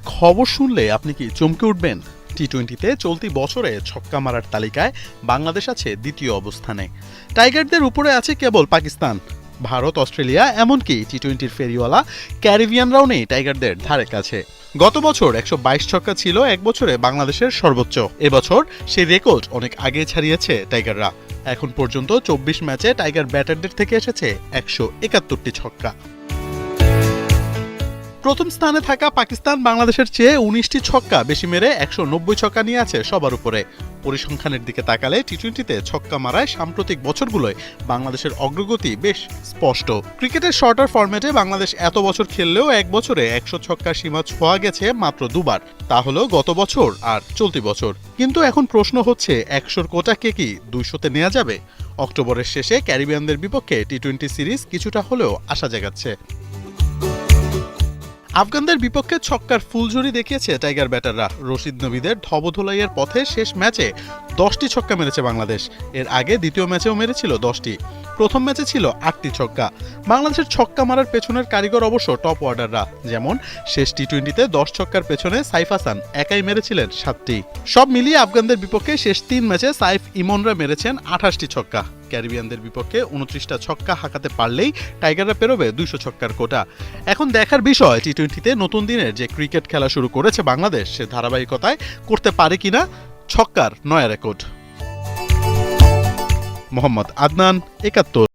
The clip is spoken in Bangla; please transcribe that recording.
খবর শুনলে আপনি কি চমকে উঠবেন? টি-20তে চলতি বছরে ছক্কা মারার তালিকায় বাংলাদেশ আছে দ্বিতীয় অবস্থানে। টাইগারদের উপরে আছে কেবল পাকিস্তান, ভারত, অস্ট্রেলিয়া, এমনকি টি-20র ফেরিওয়ালা ক্যারিবিয়ানরাও নেই টাইগারদের ধারে কাছে। গত বছর ১২২ ছক্কা ছিল এক বছরে বাংলাদেশের সর্বোচ্চ। এবছর সেই রেকর্ড অনেক আগে ছাড়িয়েছে টাইগাররা। এখন পর্যন্ত ২৪ ম্যাচে টাইগার ব্যাটারদের থেকে এসেছে ১৭১টি ছক্কা। প্রথম স্থানে থাকা পাকিস্তান বাংলাদেশের চেয়ে ১৯টি ছক্কা বেশি মেরে ১৯০ ছক্কা নিয়ে আছে সবার উপরে। পরিসংখ্যানের দিকে তাকালে টি-20তে ছক্কা মারায় সাম্প্রতিক বছরগুলোয় বাংলাদেশের অগ্রগতি বেশ স্পষ্ট। ক্রিকেটের শর্টার ফরম্যাটে বাংলাদেশ এত বছর খেললেও এক বছরে ১০০ ছক্কার সীমা ছোঁয়া গেছে মাত্র দুবার, তা হলো গত বছর আর চলতি বছর। কিন্তু এখন প্রশ্ন হচ্ছে, ১০০র কোটাকে কি ২০০তে নেওয়া যাবে? অক্টোবরের শেষে ক্যারিবিয়ানদের বিপক্ষে টি-20 সিরিজ কিছুটা হলেও আশা জাগাচ্ছে। আফগানদের বিপক্ষে ছক্কার ফুলঝুরি দেখিয়েছে টাইগার ব্যাটাররা। রশিদ নবীদের ধবধোলাইয়ের পথে শেষ ম্যাচে 10টি ছক্কা মেরেছে বাংলাদেশ। এর আগে দ্বিতীয় ম্যাচেও মেরেছিল 10টি। প্রথম ম্যাচে ছিল 8টি ছক্কা। বাংলাদেশের ছক্কা মারার পেছনের কারিগর অবশ্য টপ অর্ডাররা। যেমন শেষ টি-20তে 10 ছক্কার পেছনে সাইফ হাসান একাই মেরেছিলেন 7টি। সব মিলিয়ে আফগানদের বিপক্ষে শেষ 3 ম্যাচে সাইফ ইমনরা মেরেছেন 28টি ছক্কা। ক্যারিবিয়ানদের বিপক্ষে 29টা ছক্কা হাঁকাতে পারলেই টাইগাররা পেরোবে 200 ছক্কার কোটা। এখন দেখার বিষয়, টি-20তে নতুন দিনের যে ক্রিকেট খেলা শুরু করেছে বাংলাদেশ, সে ধারাবাহিকতায় করতে পারে কিনা ছক্কার নয়া রেকর্ড। মোহাম্মদ আদনান, ৭১।